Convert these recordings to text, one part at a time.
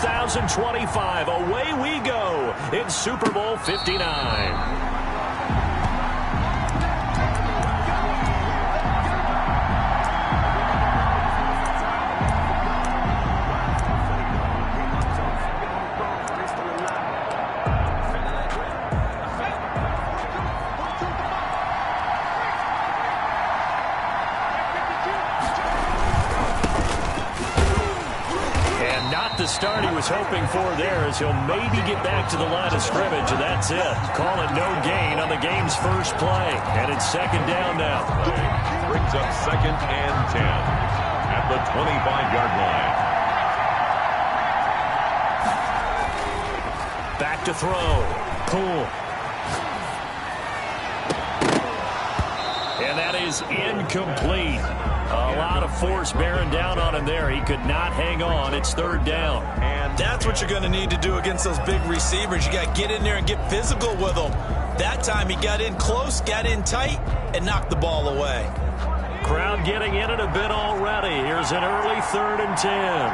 2025. Away we go in Super Bowl 59. The start he was hoping for there, as he'll maybe get back to the line of scrimmage, and that's it. Call it no gain on the game's first play, and it's second down now. Brings up 2nd and 10 at the 25-yard line. Back to throw. Cool. And that is incomplete. A lot of force bearing down on him there. He could not hang on. It's 3rd down. And that's what you're going to need to do against those big receivers. You got to get in there and get physical with them. That time he got in close, got in tight, and knocked the ball away. Crowd getting in it a bit already. Here's an early 3rd and 10.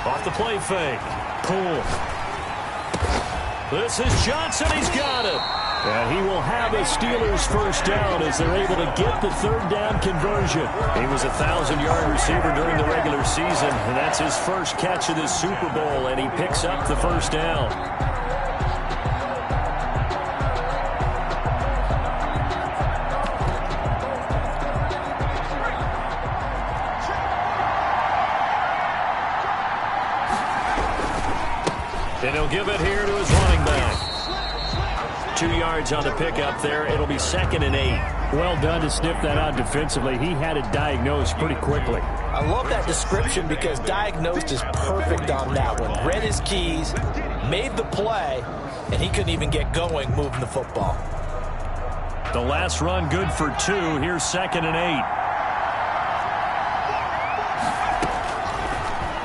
Off the play fake. Cool. This is Johnson. He's got it. And he will have a Steelers first down as they're able to get the 3rd down conversion. He was a 1,000-yard receiver during the regular season, and that's his first catch of this Super Bowl, and he picks up the first down. And he'll give it here to his running back. 2 yards on the pickup there. It'll be 2nd and 8. Well done to sniff that out defensively. He had it diagnosed pretty quickly. I love that description because diagnosed is perfect on that one. Read his keys, made the play, and he couldn't even get going moving the football. The last run good for 2. Here's 2nd and 8.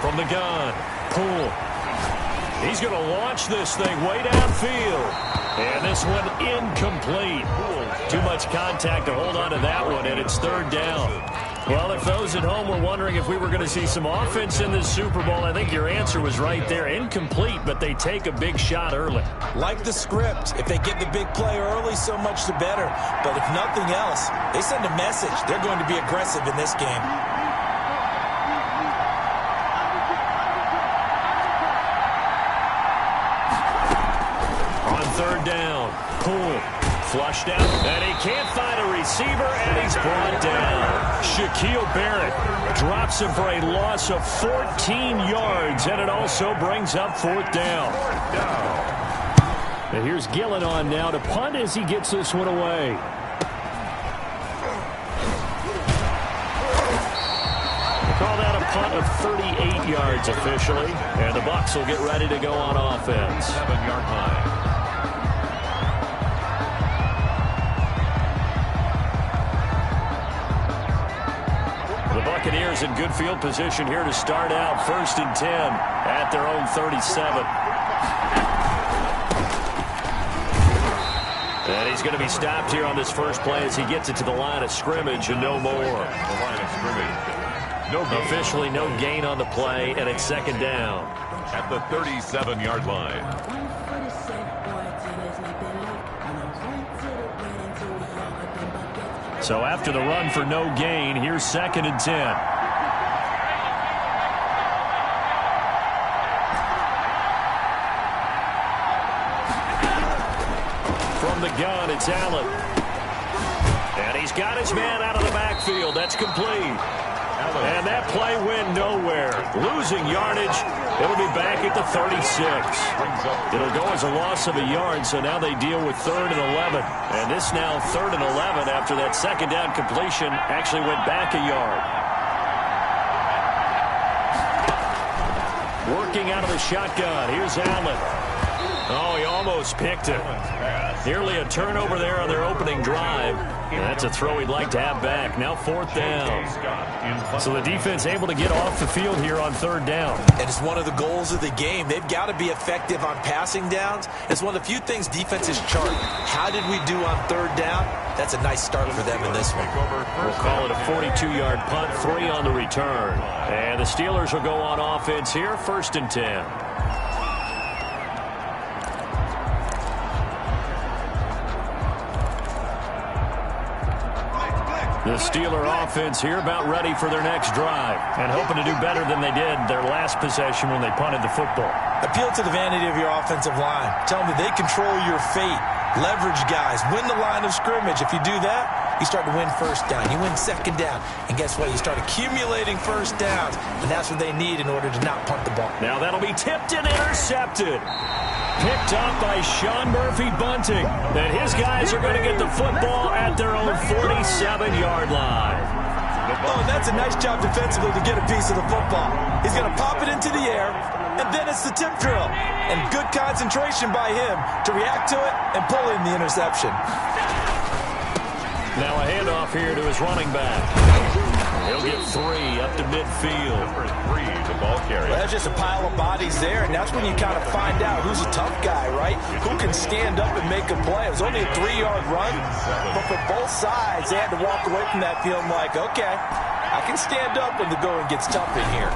From the gun. Poole. He's going to launch this thing way downfield. And this one incomplete. Too much contact to hold on to that one, and it's 3rd down. Well, if those at home were wondering if we were going to see some offense in this Super Bowl, I think your answer was right there. Incomplete, but they take a big shot early. Like the script, if they get the big play early, so much the better. But if nothing else, they send a message. They're going to be aggressive in this game. On 3rd down, Poole flushed out, and he can't find a receiver, and he's brought down. Shaquille Barrett drops him for a loss of 14 yards, and it also brings up 4th down. And here's Gillen on now to punt as he gets this one away. Call that a punt of 38 yards officially, and the Bucs will get ready to go on offense. 7-yard line. Buccaneers in good field position here to start out. 1st and 10 at their own 37. And he's going to be stopped here on this first play as he gets it to the line of scrimmage and no more. The line of scrimmage. No gain. Officially no gain on the play, and it's 2nd down. At the 37-yard line. So after the run for no gain, here's 2nd and 10. From the gun, it's Allen. And he's got his man out of the backfield. That's complete. And that play went nowhere. Losing yardage. It'll be back at the 36. It'll go as a loss of a yard, so now they deal with 3rd and 11. And this now 3rd and 11 after that 2nd down completion actually went back a yard. Working out of the shotgun. Here's Allen. Oh, he almost picked it. Nearly a turnover there on their opening drive. And that's a throw he'd like to have back. Now 4th down. So the defense able to get off the field here on 3rd down. And it's one of the goals of the game. They've got to be effective on passing downs. It's one of the few things defenses chart. How did we do on 3rd down? That's a nice start for them in this one. We'll call it a 42-yard punt, 3 on the return. And the Steelers will go on offense here, 1st and 10. The Steeler offense here about ready for their next drive and hoping to do better than they did their last possession when they punted the football. Appeal to the vanity of your offensive line. Tell me they control your fate. Leverage guys. Win the line of scrimmage. If you do that, you start to win 1st down. You win 2nd down. And guess what? You start accumulating 1st downs. And that's what they need in order to not punt the ball. Now that'll be tipped and intercepted. Picked up by Sean Murphy Bunting. And his guys are going to get the football at their own 47-yard line. Oh, and that's a nice job defensively to get a piece of the football. He's going to pop it into the air, and then it's the tip drill. And good concentration by him to react to it and pull in the interception. Now a handoff here to his running back. He'll get 3 up to midfield. Number 3, the ball carrier. Well, that's just a pile of bodies there, and that's when you kind of find out who's a tough guy, right? Who can stand up and make a play. It was only a 3-yard run, but for both sides, they had to walk away from that feeling like, okay, I can stand up when the going gets tough in here.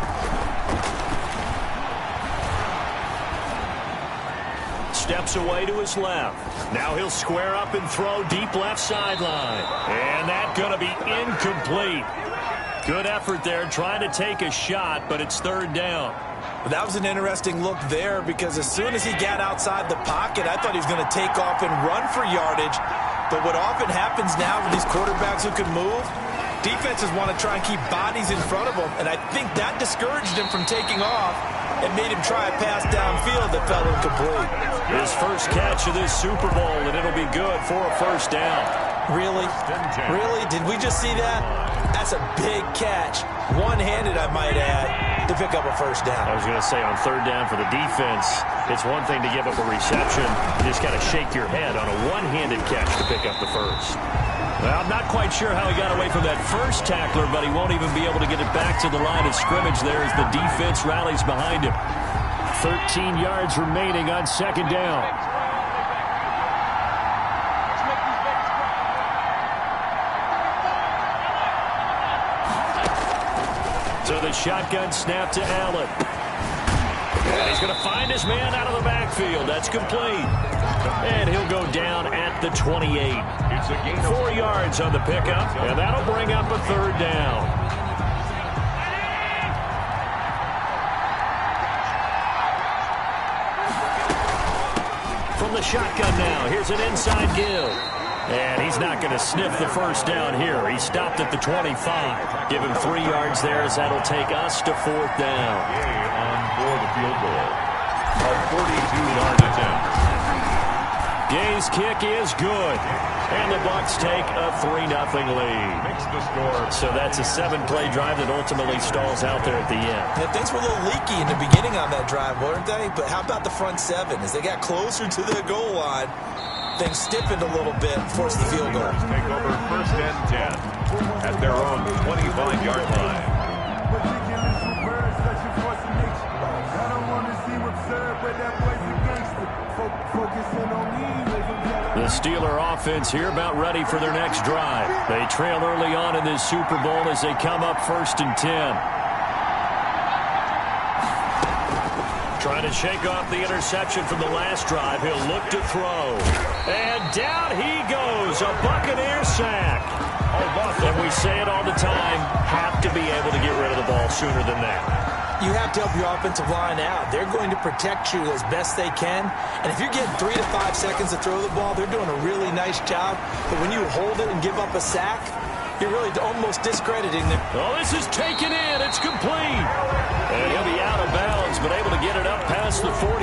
Steps away to his left. Now he'll square up and throw deep left sideline. And that's going to be incomplete. Good effort there trying to take a shot, but it's 3rd down. That was an interesting look there because as soon as he got outside the pocket, I thought he was going to take off and run for yardage. But what often happens now with these quarterbacks who can move, defenses want to try and keep bodies in front of them, and I think that discouraged him from taking off and made him try a pass downfield that fell incomplete. His first catch of this Super Bowl, and it'll be good for a 1st down. Really? Really? Did we just see that? That's a big catch. One-handed, I might add, to pick up a 1st down. I was going to say on 3rd down for the defense, it's one thing to give up a reception. You just got to shake your head on a one-handed catch to pick up the 1st. Well, I'm not quite sure how he got away from that first tackler, but he won't even be able to get it back to the line of scrimmage there as the defense rallies behind him. 13 yards remaining on 2nd down. So the shotgun snap to Allen. And he's going to find his man out of the backfield. That's complete. And he'll go down at the 28. It's a gain of 4 yards on the pickup, and that'll bring up a 3rd down. From the shotgun now, here's an inside give. And he's not going to sniff the 1st down here. He stopped at the 25. Give him 3 yards there as that'll take us to 4th down. on for the field goal. A 42-yard attempt. Gay's kick is good. And the Bucs take a 3-0 lead. Makes the score. So that's a 7-play drive that ultimately stalls out there at the end. Yeah, things were a little leaky in the beginning on that drive, weren't they? But how about the front 7? As they got closer to the goal line, things stiffened a little bit, forced the field goal. Take over 1st and 10 at their own 25-yard line. The Steeler offense here about ready for their next drive. They trail early on in this Super Bowl as they come up 1st and 10. Trying to shake off the interception from the last drive. He'll look to throw. And down he goes. A Buccaneer sack. And we say it all the time, have to be able to get rid of the ball sooner than that. You have to help your offensive line out. They're going to protect you as best they can. And if you're getting 3 to 5 seconds to throw the ball, they're doing a really nice job. But when you hold it and give up a sack, you're really almost discrediting them. Oh, this is taken in. It's complete. And he'll be out of bounds, but able to get it up past the 45.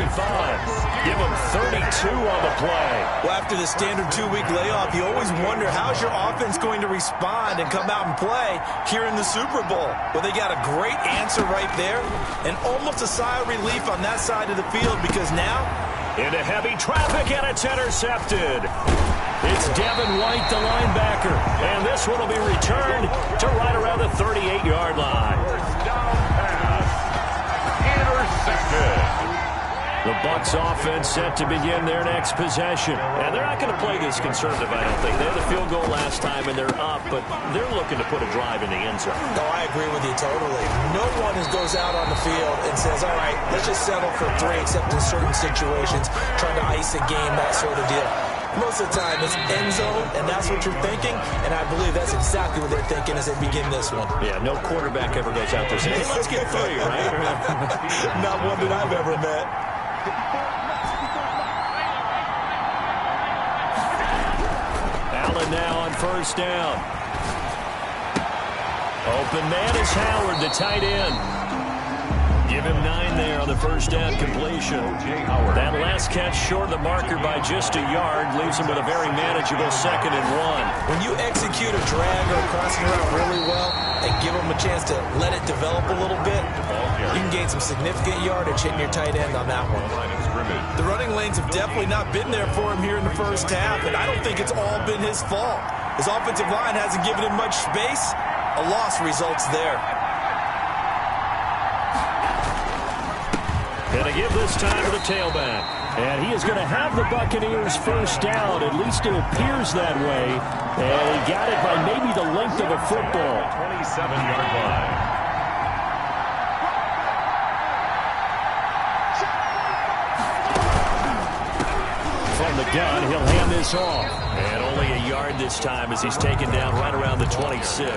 Give him 32 on the play. Well, after the standard 2-week layoff, you always wonder how's your offense going to respond and come out and play here in the Super Bowl. Well, they got a great answer right there and almost a sigh of relief on that side of the field because now into heavy traffic, and it's intercepted. It's Devin White, the linebacker, and this one will be returned to right around the 38-yard line. First down pass. Intercepted. The Bucs offense set to begin their next possession. And they're not going to play this conservative, I don't think. They had the field goal last time, and they're up, but they're looking to put a drive in the end zone. No, I agree with you totally. No one goes out on the field and says, all right, let's just settle for 3, except in certain situations, trying to ice a game, that sort of deal. Most of the time, it's end zone, and that's what you're thinking, and I believe that's exactly what they're thinking as they begin this one. Yeah, no quarterback ever goes out there saying, hey, let's get 3, right? Not one that I've ever met. Allen now on first down. Open man is Howard, the tight end. Give him 9 there on the first down completion. That last catch short of the marker by just a yard leaves him with a very manageable 2nd and 1. When you execute a drag or a crossing route really well and give him a chance to let it develop a little bit, you can gain some significant yardage hitting your tight end on that one. The running lanes have definitely not been there for him here in the first half, and I don't think it's all been his fault. His offensive line hasn't given him much space. A loss results there. Going to give this time to the tailback. And he is going to have the Buccaneers first down. At least it appears that way. And he got it by maybe the length of a football. 27-yard line. From the gun, he'll hand this off. And only a yard this time as he's taken down right around the 26.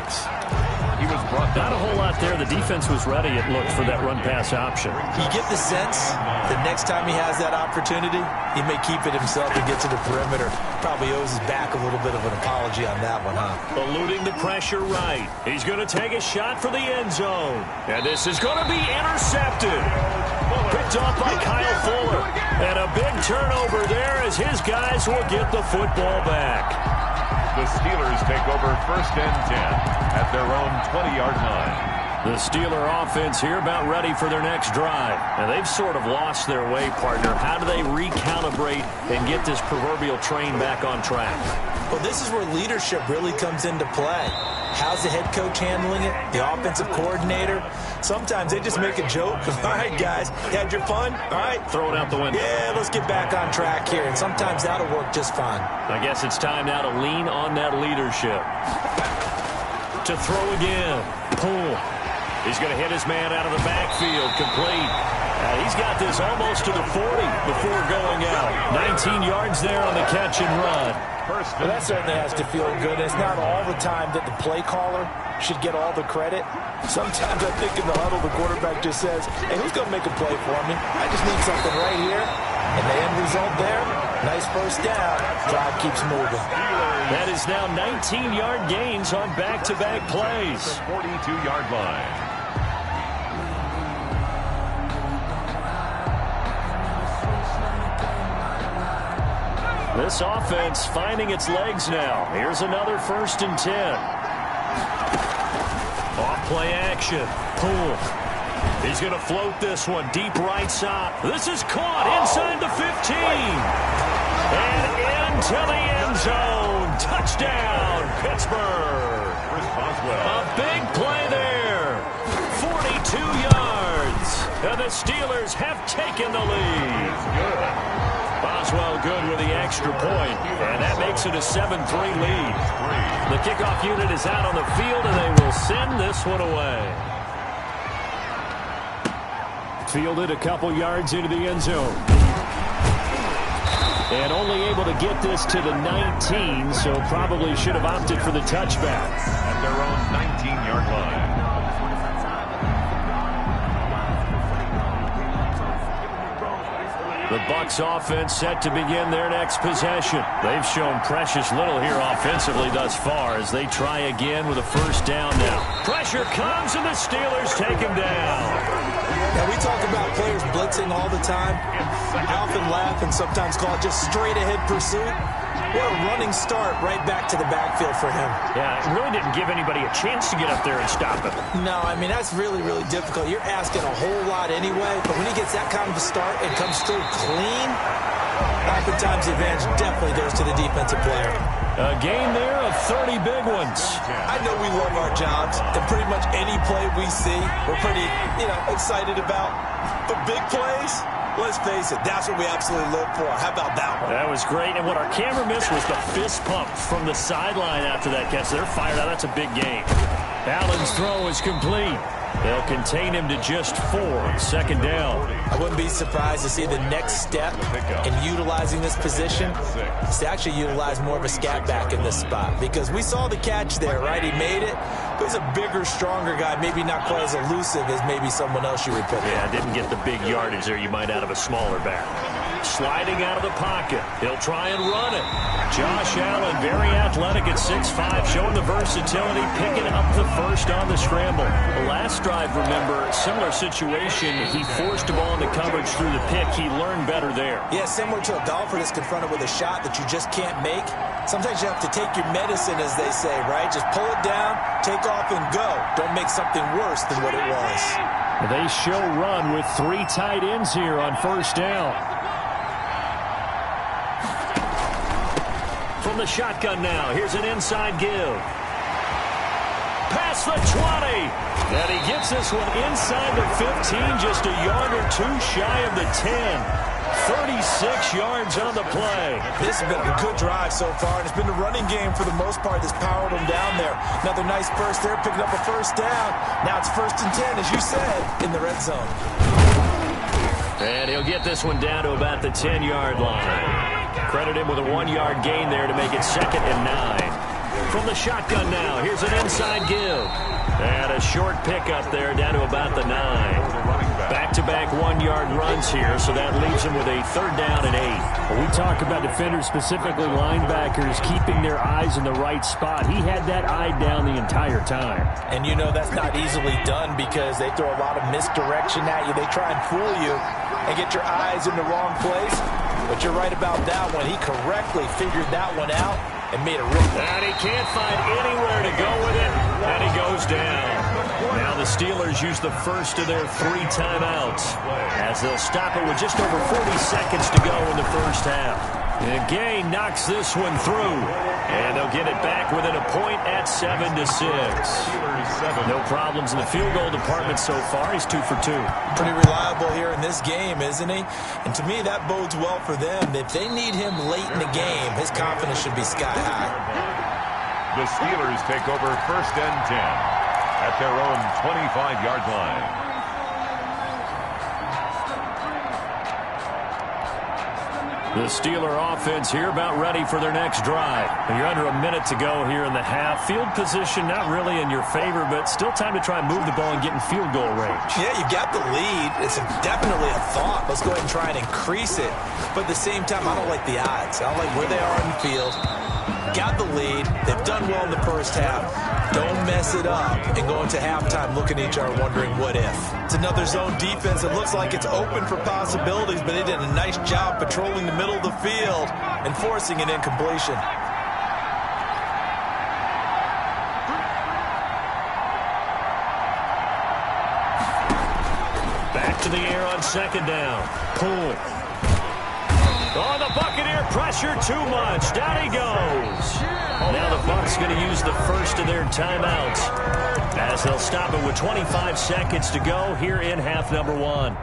He was brought down. Not a whole lot there. The defense was ready, it looked, for that run-pass option. You get the sense that next time he has that opportunity, he may keep it himself and get to the perimeter. Probably owes his back a little bit of an apology on that one, huh? Eluding the pressure right. He's going to take a shot for the end zone. And this is going to be intercepted. Picked off by Kyle Fuller. And a big turnover there as his guys will get the football back. The Steelers take over 1st and 10 at their own 20-yard line. The Steeler offense here about ready for their next drive. And they've sort of lost their way, partner. How do they recalibrate and get this proverbial train back on track? Well, this is where leadership really comes into play. How's the head coach handling it? The offensive coordinator? Sometimes they just make a joke. All right, guys, you had your fun? All right. Throw it out the window. Yeah, let's get back on track here. And sometimes that'll work just fine. I guess it's time now to lean on that leadership. To throw again. Pull. He's going to hit his man out of the backfield. Complete. He's got this almost to the 40 before going out. 19 yards there on the catch and run. Well, that certainly has to feel good. It's not all the time that the play caller should get all the credit. Sometimes I think in the huddle, the quarterback just says, hey, who's going to make a play for me? I just need something right here. And the end result there, nice first down. Drive keeps moving. That is now 19-yard gains on back-to-back plays. 42-yard line. This offense finding its legs now. Here's another 1st and 10. Off-play action. Pull. He's going to float this one deep right side. This is caught inside the 15. And into the end zone. Touchdown, Pittsburgh. A big play there. 42 yards. And the Steelers have taken the lead. Good. Boswell good with the extra point, and that makes it a 7-3 lead. The kickoff unit is out on the field, and they will send this one away. Fielded a couple yards into the end zone. And only able to get this to the 19, so probably should have opted for the touchback. At their own 19-yard line. The Bucs offense set to begin their next possession. They've shown precious little here offensively thus far as they try again with a first down now. Pressure comes and the Steelers take him down. Now, we talk about players blitzing all the time. I often laugh and sometimes call it just straight-ahead pursuit. What a running start right back to the backfield for him. Yeah, it really didn't give anybody a chance to get up there and stop him. No, I mean, that's really, really difficult. You're asking a whole lot anyway, but when he gets that kind of a start and comes through clean, oftentimes the advantage definitely goes to the defensive player. A game there of 30 big ones. I know we love our jobs, and pretty much any play we see, we're pretty, excited about. But big plays, Let's face it, that's what we absolutely live for. How about that one? That was great. And what our camera missed was the fist pump from the sideline after that catch. They're fired out. That's a big game. Allen's throw is complete. They'll contain him to just 4. Second down. I wouldn't be surprised to see the next step in utilizing this position is to actually utilize more of a scat back in this spot, because we saw the catch there, right? He made it. But he's a bigger, stronger guy, maybe not quite as elusive as maybe someone else you would pick. Yeah, didn't get the big yardage there you might out of a smaller back. Sliding out of the pocket. He'll try and run it. Josh Allen, very athletic at 6'5", showing the versatility, picking up the first on the scramble. The last drive, remember, similar situation. He forced the ball into coverage through the pick. He learned better there. Yeah, similar to a golfer that's confronted with a shot that you just can't make. Sometimes you have to take your medicine, as they say, right? Just pull it down, take off, and go. Don't make something worse than what it was. They show run with 3 tight ends here on first down. From the shotgun now, here's an inside give. Past the 20. And he gets this one inside the 15, just a yard or 2 shy of the 10. 36 yards on the play. This has been a good drive so far, and it's been the running game for the most part that's powered them down there. Another nice burst there, picking up a first down. Now it's 1st and 10, as you said, in the red zone. And he'll get this one down to about the 10-yard line. Credit him with a 1-yard gain there to make it 2nd and 9. From the shotgun now, here's an inside give. And a short pickup there down to about the 9. Back-to-back 1-yard runs here, so that leaves him with a 3rd down and 8. When we talk about defenders, specifically linebackers, keeping their eyes in the right spot. He had that eye down the entire time. And you know that's not easily done because they throw a lot of misdirection at you. They try and fool you and get your eyes in the wrong place. But you're right about that one. He correctly figured that one out and made a rip. And he can't find anywhere to go with it, and he goes down. Now the Steelers use the first of their 3 timeouts as they'll stop it with just over 40 seconds to go in the first half. And Gay knocks this one through, and they'll get it back within a point at 7-6. No problems in the field goal department so far. He's 2 for 2. Pretty reliable here in this game, isn't he? And to me, that bodes well for them. If they need him late in the game, his confidence should be sky high. The Steelers take over 1st and 10 at their own 25-yard line. The Steeler offense here about ready for their next drive. You're under a minute to go here in the half. Field position not really in your favor, but still time to try and move the ball and get in field goal range. Yeah, you got the lead. It's definitely a thought. Let's go ahead and try and increase it. But at the same time, I don't like the odds. I don't like where they are in the field. Got the lead. They've done well in the first half. Don't mess it up and go into halftime looking at each other wondering what if. It's another zone defense. It looks like it's open for possibilities, but they did a nice job patrolling the middle of the field and forcing an incompletion. Back to the air on 2nd down. Pull. Oh, the Buccaneer pressure too much. Down he goes. Now the Bucs going to use the first of their timeouts as they'll stop it with 25 seconds to go here in half number 1.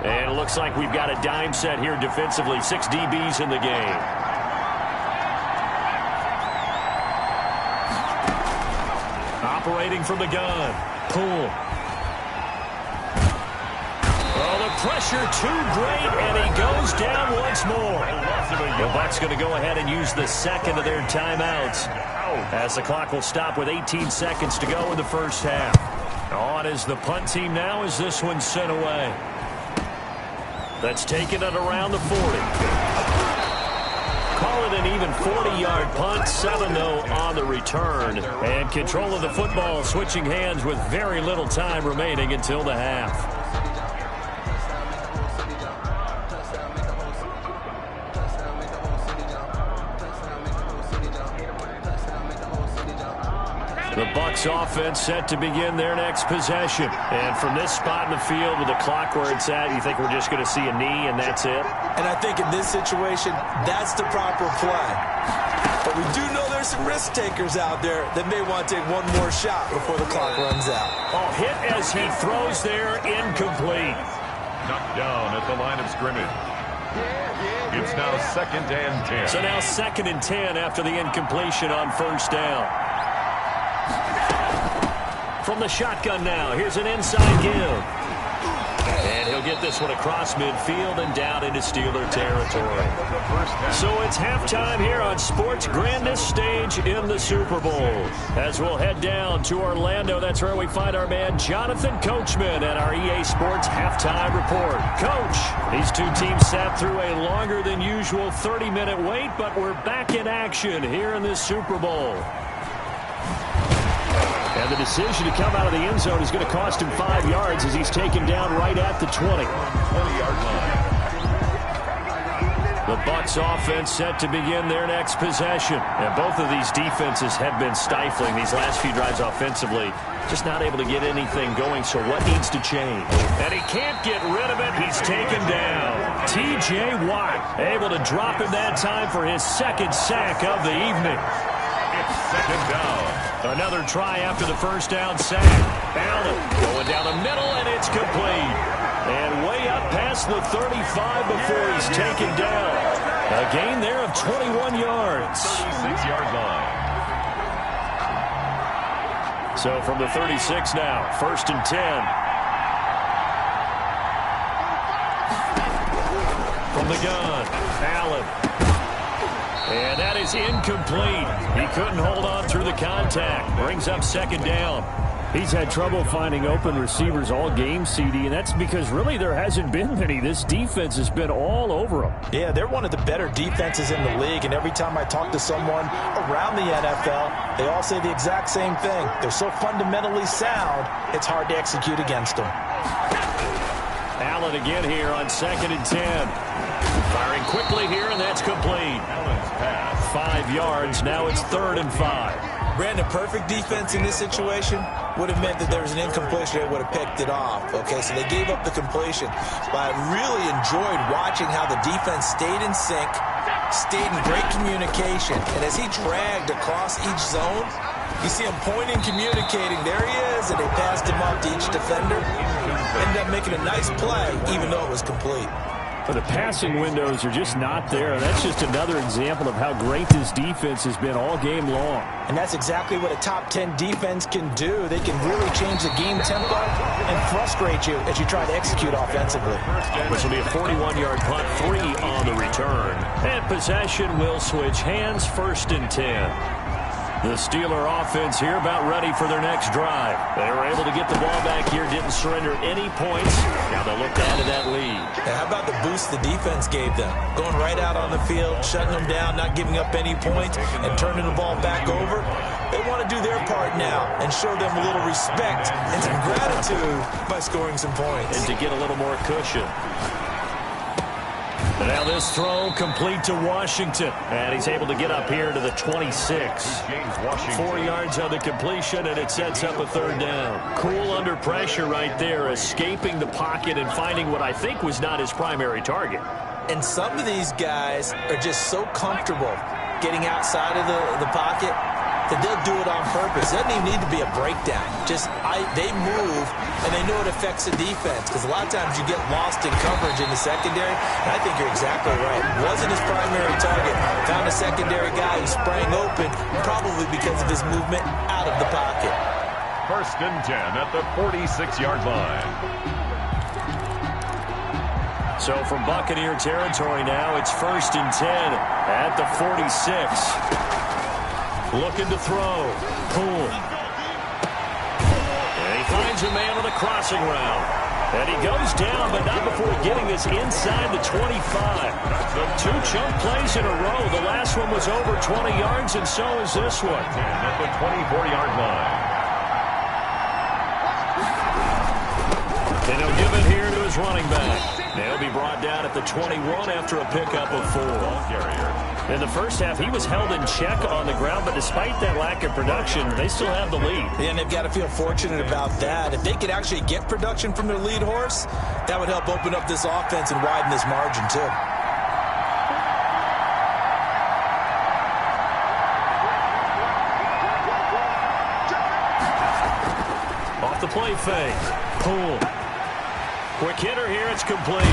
And it looks like we've got a dime set here defensively. 6 DBs in the game. Operating from the gun. Pull. Oh, the pressure too great, and he goes down once more. The Bucs going to go ahead and use the 2nd of their timeouts as the clock will stop with 18 seconds to go in the first half. On is the punt team now as this one's sent away. That's taken at around the 40. Call it an even 40-yard punt, 7-0 on the return. And control of the football switching hands with very little time remaining until the half. The Bucs offense set to begin their next possession. And from this spot in the field with the clock where it's at, you think we're just going to see a knee and that's it? And I think in this situation, that's the proper play. But we do know there's some risk takers out there that may want to take one more shot before the clock runs out. Oh, hit as he throws there, incomplete. Knocked down at the line of scrimmage. It's now 2nd and 10. So now 2nd and 10 after the incompletion on first down. From the shotgun now, here's an inside give. And he'll get this one across midfield and down into Steeler territory. So it's halftime here on sports' grandest stage in the Super Bowl. As we'll head down to Orlando, that's where we find our man Jonathan Coachman at our EA Sports Halftime Report. Coach, these two teams sat through a longer than usual 30-minute wait, but we're back in action here in this Super Bowl. And the decision to come out of the end zone is going to cost him 5 yards as he's taken down right at the 20. 20-yard line. The Bucs offense set to begin their next possession. And both of these defenses have been stifling these last few drives offensively. Just not able to get anything going, so what needs to change? And he can't get rid of it. He's taken down. T.J. Watt able to drop him that time for his 2nd sack of the evening. It's 2nd down. Another try after the first down sack. Allen going down the middle, and it's complete. And way up past the 35 before he's taken down. A gain there of 21 yards. 36-yard line. So from the 36 now, 1st and 10. From the gun, Allen. And that is incomplete. He couldn't hold on through the contact. Brings up 2nd down. He's had trouble finding open receivers all game, CD, and that's because really there hasn't been many. This defense has been all over them. Yeah, they're one of the better defenses in the league, and every time I talk to someone around the NFL, they all say the exact same thing. They're so fundamentally sound, it's hard to execute against them. Allen again here on 2nd and 10. Firing quickly here, and that's complete. Allen's pass. 5 yards. Now it's 3rd and 5. Brandon, perfect defense in this situation would have meant that there was an incompletion. They would have picked it off. Okay, so they gave up the completion. But I really enjoyed watching how the defense stayed in sync, stayed in great communication. And as he dragged across each zone, you see him pointing, communicating. There he is, and they passed him up to each defender. Ended up making a nice play, even though it was complete. But the passing windows are just not there. That's just another example of how great this defense has been all game long. And that's exactly what a top 10 defense can do. They can really change the game tempo and frustrate you as you try to execute offensively. This will be a 41-yard punt, 3 on the return. And possession will switch hands, 1st and 10. The Steeler offense here about ready for their next drive. They were able to get the ball back here, didn't surrender any points. Now they'll look to add to that lead. And how about the boost the defense gave them? Going right out on the field, shutting them down, not giving up any points, and turning the ball back over. They want to do their part now and show them a little respect and some gratitude by scoring some points. And to get a little more cushion. Now this throw complete to Washington. And he's able to get up here to the 26. 4 yards on the completion, and it sets up a 3rd down. Cool under pressure right there, escaping the pocket and finding what I think was not his primary target. And some of these guys are just so comfortable getting outside of the pocket that they'll do it on purpose. It doesn't even need to be a breakdown. They move, and they know it affects the defense. Because a lot of times you get lost in coverage in the secondary, and I think you're exactly right. Wasn't his primary target. Found a secondary guy who sprang open, probably because of his movement out of the pocket. 1st and 10 at the 46-yard line. So from Buccaneer territory now, it's 1st and 10 at the 46. Looking to throw. Cool. And he finds a man on a crossing route. And he goes down, but not before getting this inside the 25. 2 chunk plays in a row. The last one was over 20 yards, and so is this one. At the 24-yard line. And he'll give it here to his running back. They'll be brought down at the 21 after a pickup of 4. Carrier. In the first half, he was held in check on the ground, but despite that lack of production, they still have the lead. Yeah, and they've got to feel fortunate about that. If they could actually get production from their lead horse, that would help open up this offense and widen this margin, too. Off the play fake. Poole. Quick hitter here. It's complete.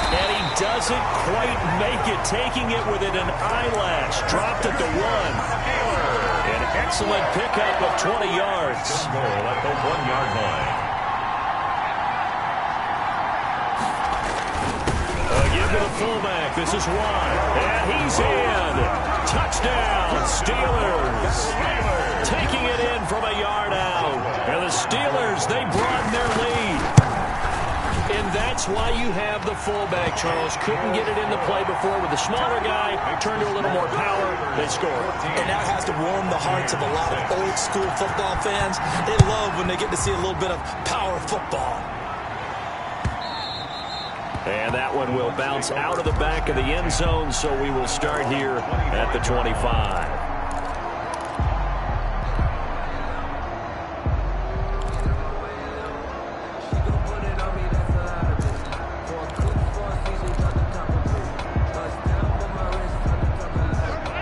And he doesn't quite make it, taking it within an eyelash. Dropped at the 1. An excellent pickup of 20 yards. Goal at the 1-yard line. Give to the fullback. This is wide. And he's in. Touchdown, Steelers. Taking it in from a yard out. And the Steelers, they broaden their lead. And that's why you have the fullback, Charles. Couldn't get it in the play before with the smaller guy. Turned to a little more power. They scored. And that has to warm the hearts of a lot of old-school football fans. They love when they get to see a little bit of power football. And that one will bounce out of the back of the end zone, so we will start here at the 25.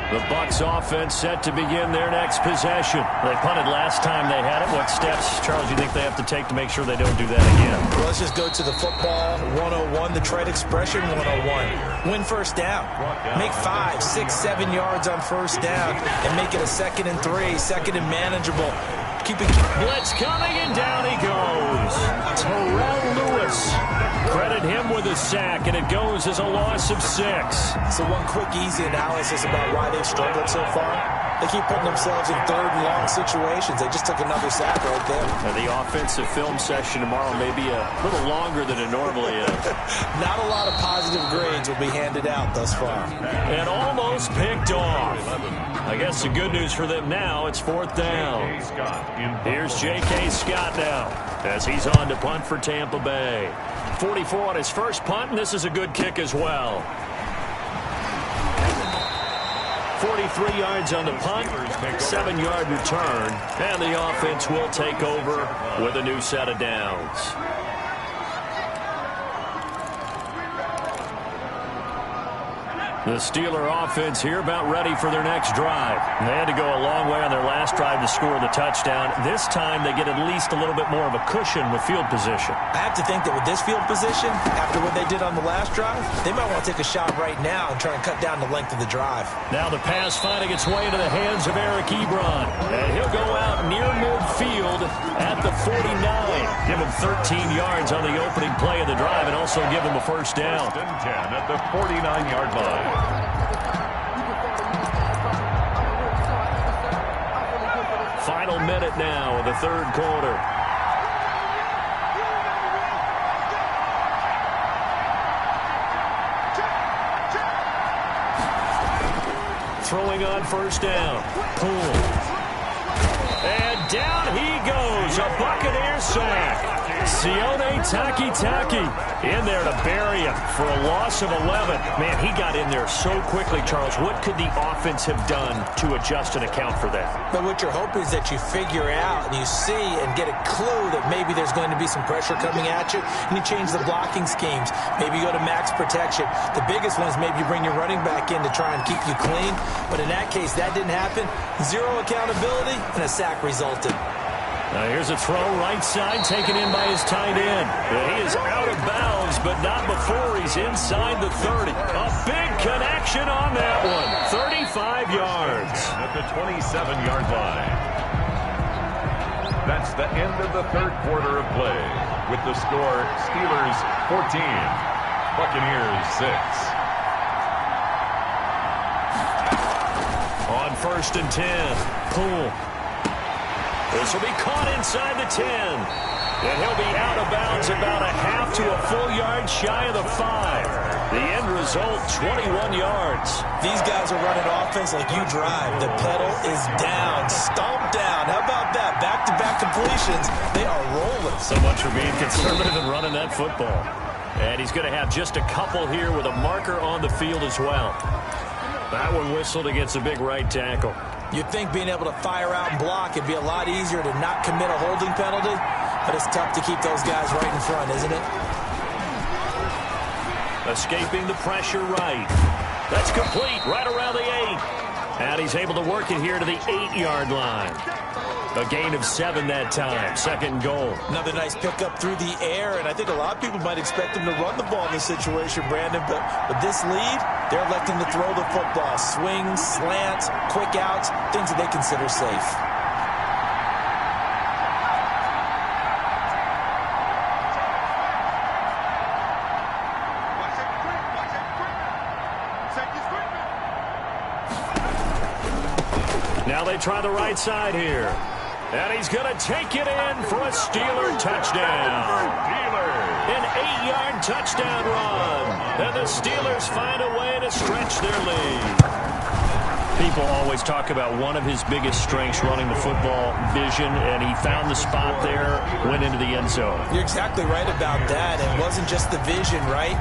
The Bucs offense set to begin their next possession. They punted last time they had it. What steps, Charles, you think they have to take to make sure they don't do that again? Well, let's just go to the football 101, the trade expression 101. Win first down. Make 5, 6, 7 yards on first down and make it a 2nd and 3, 2nd and manageable. Keep it. Blitz coming, and down he goes. Terrell Lewis. Credit him with a sack, and it goes as a loss of 6. So one quick, easy analysis about why they've struggled so far. They keep putting themselves in 3rd and long situations. They just took another sack right there. And the offensive film session tomorrow may be a little longer than it normally is. Not a lot of positive grades will be handed out thus far. And almost picked off. I guess the good news for them now, it's 4th down. Here's J.K. Scott now as he's on to punt for Tampa Bay. 44 on his first punt, and this is a good kick as well. 43 yards on the punt, 7-yard return, and the offense will take over with a new set of downs. The Steeler offense here about ready for their next drive. They had to go a long way on their last drive to score the touchdown. This time they get at least a little bit more of a cushion with field position. I have to think that with this field position, after what they did on the last drive, they might want to take a shot right now and try and cut down the length of the drive. Now the pass finding its way into the hands of Eric Ebron. And he'll go out near midfield at the 49. Give him 13 yards on the opening play of the drive and also give him a first down. 10 at the 49-yard line. Final minute now of the 3rd quarter. Throwing on first down. Poole. And down he goes. A Buccaneer sack. Sione Takitaki in there to bury him for a loss of 11. Man, he got in there so quickly, Charles. What could the offense have done to adjust and account for that? But what you're hoping is that you figure out and you see and get a clue that maybe there's going to be some pressure coming at you, and you change the blocking schemes. Maybe you go to max protection. The biggest one is maybe you bring your running back in to try and keep you clean. But in that case, that didn't happen. 0 accountability, and a sack resulted. Now here's a throw right side taken in by his tight end. He is out of bounds, but not before he's inside the 30. A big connection on that one. 35 yards. At the 27-yard line. That's the end of the 3rd quarter of play. With the score, Steelers 14, Buccaneers 6. On 1st and 10, Poole. This will be caught inside the 10. And he'll be out of bounds about a half to a full yard shy of the 5. The end result, 21 yards. These guys are running offense like you drive. The pedal is down, stomp down. How about that? Back-to-back completions. They are rolling. So much for being conservative and running that football. And he's going to have just a couple here with a marker on the field as well. That one whistled against a big right tackle. You'd think being able to fire out and block it'd be a lot easier to not commit a holding penalty, but it's tough to keep those guys right in front, isn't it? Escaping the pressure right. That's complete right around the 8. And he's able to work it here to the 8-yard line. A gain of 7 that time. Second goal. Another nice pickup through the air, and I think a lot of people might expect him to run the ball in this situation, Brandon, but with this lead, they're electing to throw the football. Swings, slants, quick outs, things that they consider safe. Now they try the right side here. And he's going to take it in for a Steeler touchdown. An 8-yard touchdown run. And the Steelers find a way to stretch their lead. People always talk about one of his biggest strengths running the football, vision, and he found the spot there, went into the end zone. You're exactly right about that. It wasn't just the vision, right?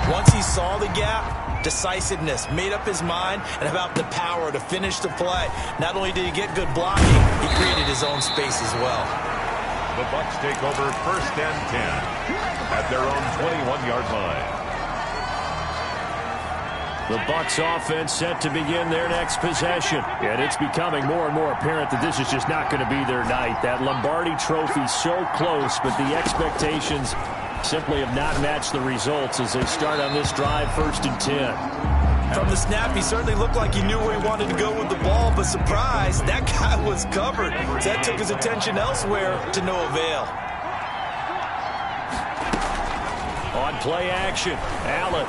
Once he saw the gap, decisiveness, made up his mind, and about the power to finish the play. Not only did he get good blocking, he created his own space as well. The Bucs take over 1st and 10 at their own 21-yard line. The Bucs offense set to begin their next possession. And it's becoming more and more apparent that this is just not going to be their night. That Lombardi trophy so close, but the expectations simply have not matched the results as they start on this drive 1st and 10. From the snap, he certainly looked like he knew where he wanted to go with the ball, but surprise, that guy was covered. So that took his attention elsewhere to no avail. On play action, Allen.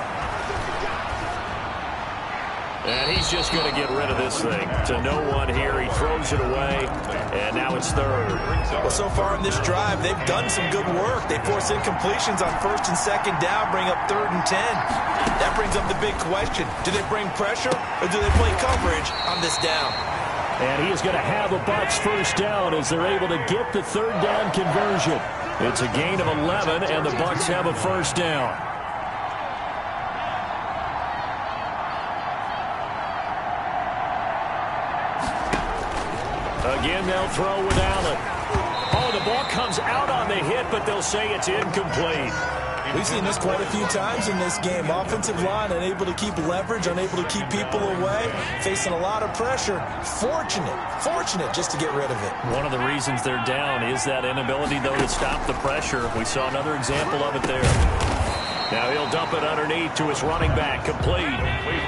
And he's just going to get rid of this thing to no one here. He throws it away, and now it's 3rd. Well, so far in this drive, they've done some good work. They force incompletions on 1st and 2nd down, bring up 3rd and 10. That brings up the big question. Do they bring pressure, or do they play coverage on this down? And he is going to have a Bucs 1st down as they're able to get the 3rd down conversion. It's a gain of 11, and the Bucs have a 1st down. Again, they'll throw with Allen. Oh, the ball comes out on the hit, but they'll say it's incomplete. We've seen this quite a few times in this game. Offensive line unable to keep leverage, unable to keep people away, facing a lot of pressure. Fortunate just to get rid of it. One of the reasons they're down is that inability, though, to stop the pressure. We saw another example of it there. Now he'll dump it underneath to his running back. Complete.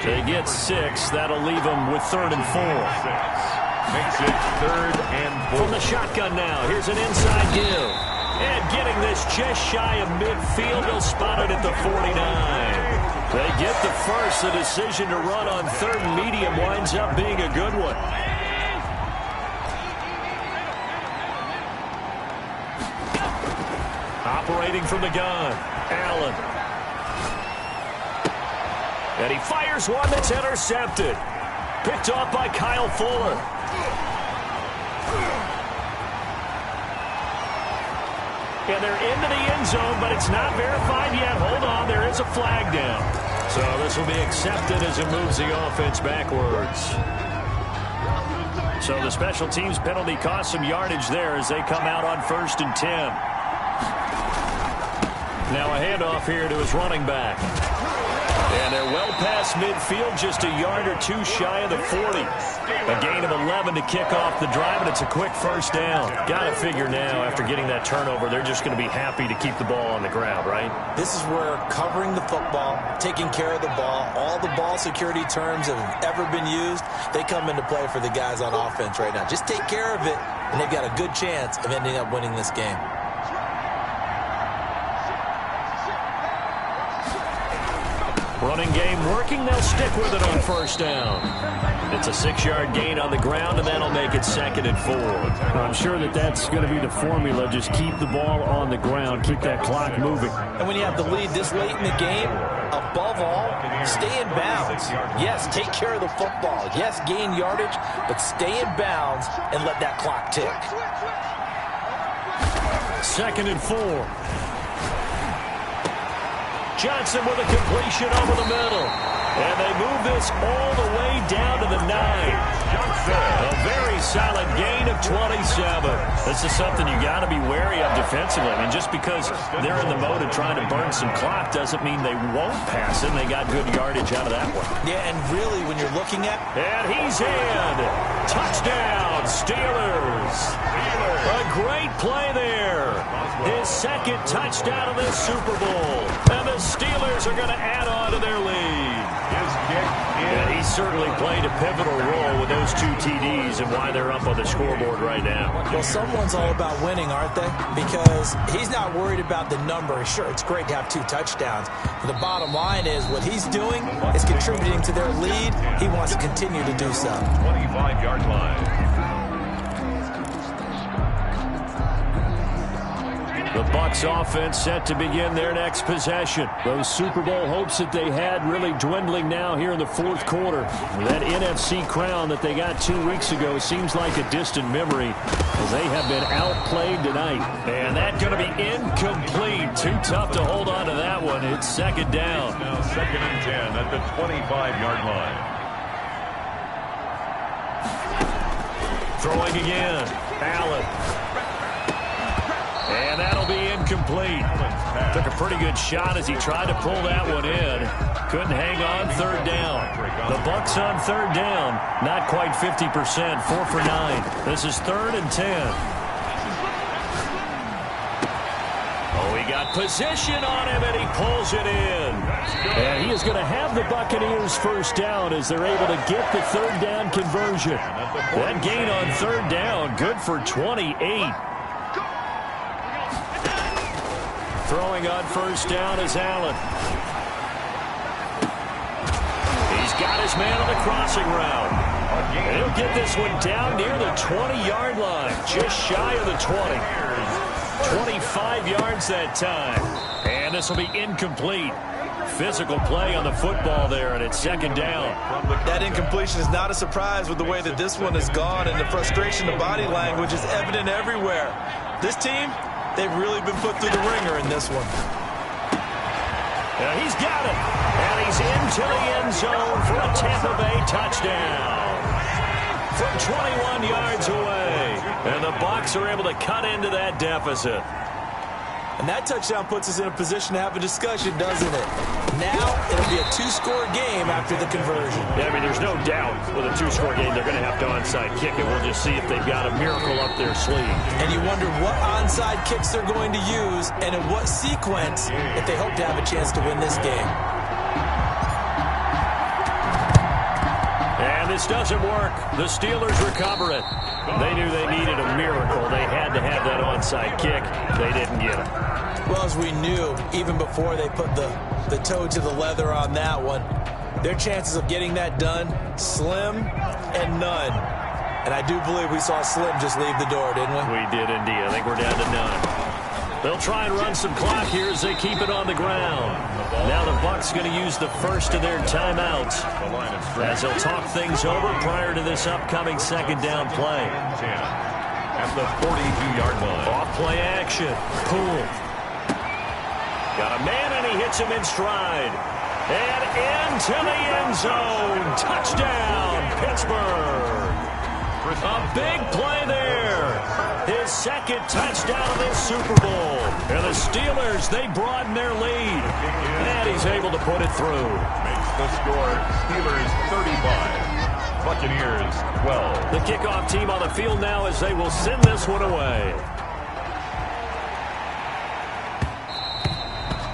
They get 6. That'll leave him with 3rd and 4. Makes it 3rd and 4. From the shotgun now, here's an inside give. And getting this just shy of midfield, they'll spot it at the 49. They get the first. The decision to run on 3rd and medium winds up being a good one. Operating from the gun, Allen. And he fires one that's intercepted. Picked off by Kyle Fuller. And they're into the end zone, but it's not verified yet. Hold on, there is a flag down. So this will be accepted as it moves the offense backwards. So the special teams penalty cost some yardage there as they come out on 1st and 10. Now a handoff here to his running back. And they're well past midfield, just a yard or 2 shy of the 40. A gain of 11 to kick off the drive, and it's a quick 1st down. Got to figure now, after getting that turnover, they're just going to be happy to keep the ball on the ground, right? This is where covering the football, taking care of the ball, all the ball security terms that have ever been used, they come into play for the guys on offense right now. Just take care of it, and they've got a good chance of ending up winning this game. Running game working. They'll stick with it on 1st down. It's a 6-yard gain on the ground, and that'll make it 2nd and 4. I'm sure that's going to be the formula. Just keep the ball on the ground. Keep that clock moving. And when you have the lead this late in the game, above all, stay in bounds. Yes, take care of the football. Yes, gain yardage, but stay in bounds and let that clock tick. 2nd and 4. Johnson with a completion over the middle. And they move this all the way down to the 9. A very solid gain of 27. This is something you got to be wary of defensively. I mean, just because they're in the mode of trying to burn some clock doesn't mean they won't pass it. They got good yardage out of that one. Yeah, and really, when you're looking at... And he's in. Touchdown, Steelers. A great play there. His second touchdown of this Super Bowl. And the Steelers are going to add on to their lead. And he certainly played a pivotal role with those 2 TDs and why they're up on the scoreboard right now. Well, someone's all about winning, aren't they? Because he's not worried about the number. Sure, it's great to have 2 touchdowns. But the bottom line is what he's doing is contributing to their lead. He wants to continue to do so. 25-yard line. The Bucs offense set to begin their next possession. Those Super Bowl hopes that they had really dwindling now here in the fourth quarter. That NFC crown that they got 2 weeks ago seems like a distant memory as they have been outplayed tonight. And that's going to be incomplete. Too tough to hold on to that one. It's second down. Now 2nd and 10 at the 25-yard line. Throwing again. Allen. And that'll be incomplete. Took a pretty good shot as he tried to pull that one in. Couldn't hang on 3rd down. The Bucs on 3rd down. Not quite 50%. 4 for 9. This is 3rd and 10. Oh, he got position on him, and he pulls it in. And he is going to have the Buccaneers first down as they're able to get the 3rd down conversion. That gain on 3rd down, good for 28. Throwing on first down is Allen. He's got his man on the crossing route. And he'll get this one down near the 20-yard line, just shy of the 20. 25 yards that time. And this will be incomplete. Physical play on the football there, and it's 2nd down. That incompletion is not a surprise with the way that this one has gone, and the frustration of body language is evident everywhere. This team, they've really been put through the ringer in this one. He's got it. And he's into the end zone for a Tampa Bay touchdown. From 21 yards away. And the Bucs are able to cut into that deficit. And that touchdown puts us in a position to have a discussion, doesn't it? Now, it'll be a 2-score game after the conversion. Yeah, I mean, there's no doubt with a 2-score game, they're going to have to onside kick it. We'll just see if they've got a miracle up their sleeve. And you wonder what onside kicks they're going to use and in what sequence if they hope to have a chance to win this game. And this doesn't work. The Steelers recover it. They knew they needed a miracle. They had to have that onside kick. They didn't get it. Well, as we knew, even before they put the toe to the leather on that one, their chances of getting that done, slim and none. And I do believe we saw Slim just leave the door, didn't we? We did indeed. I think we're down to none. They'll try and run some clock here as they keep it on the ground. Now the Bucs going to use the first of their timeouts as they'll talk things over prior to this upcoming 2nd down play. At the 42-yard line. Off play action. Poole. Got a man and he hits him in stride. And into the end zone. Touchdown, Pittsburgh. A big play there. His 2nd touchdown of this Super Bowl. And the Steelers, they broaden their lead. And he's able to put it through. Makes the score Steelers 35. Buccaneers 12. The kickoff team on the field now as they will send this one away.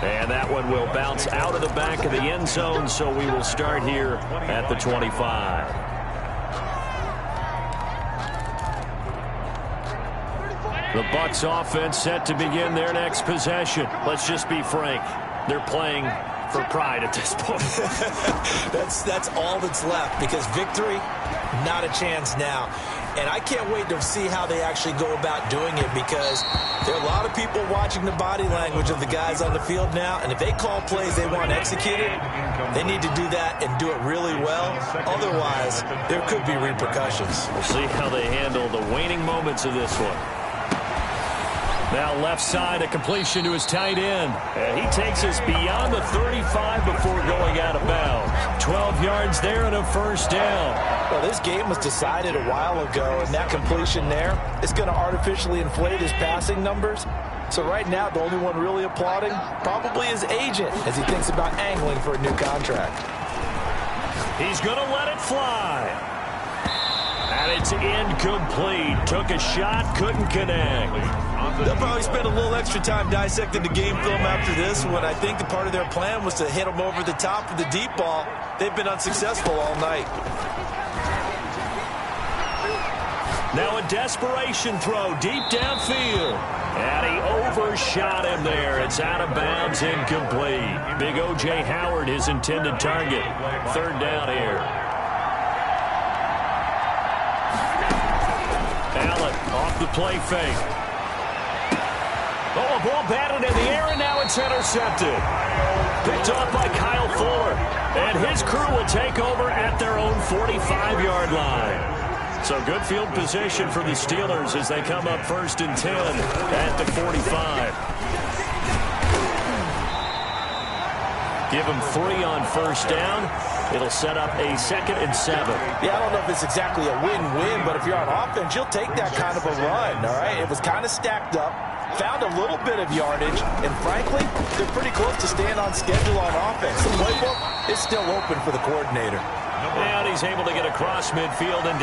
And that one will bounce out of the back of the end zone, so we will start here at the 25. The Bucs offense set to begin their next possession. Let's just be frank. They're playing for pride at this point. That's all that's left, because victory, not a chance now. And I can't wait to see how they actually go about doing it, because there are a lot of people watching the body language of the guys on the field now, and if they call plays they want executed, they need to do that and do it really well. Otherwise, there could be repercussions. We'll see how they handle the waning moments of this one. Now left side, a completion to his tight end. And he takes us beyond the 35 before going out of bounds. 12 yards there and a first down. Well, this game was decided a while ago, and that completion there is going to artificially inflate his passing numbers. So right now, the only one really applauding probably his agent as he thinks about angling for a new contract. He's going to let it fly. And it's incomplete. Took a shot, couldn't connect. They'll probably spend a little extra time dissecting the game film after this one. I think the part of their plan was to hit him over the top of the deep ball. They've been unsuccessful all night. Now a desperation throw deep downfield. And he overshot him there. It's out of bounds, incomplete. Big O.J. Howard, his intended target. Third down here. Allen off the play fake. Oh, a ball batted in the air, and now it's intercepted. Picked off by Kyle Fuller. And his crew will take over at their own 45-yard line. So good field position for the Steelers as they come up 1st and 10 at the 45. Give them 3 on first down. It'll set up a 2nd and 7. Yeah, I don't know if it's exactly a win-win, but if you're on offense, you'll take that kind of a run, all right? It was kind of stacked up, found a little bit of yardage, and frankly, they're pretty close to staying on schedule on offense. The playbook is still open for the coordinator. And he's able to get across midfield and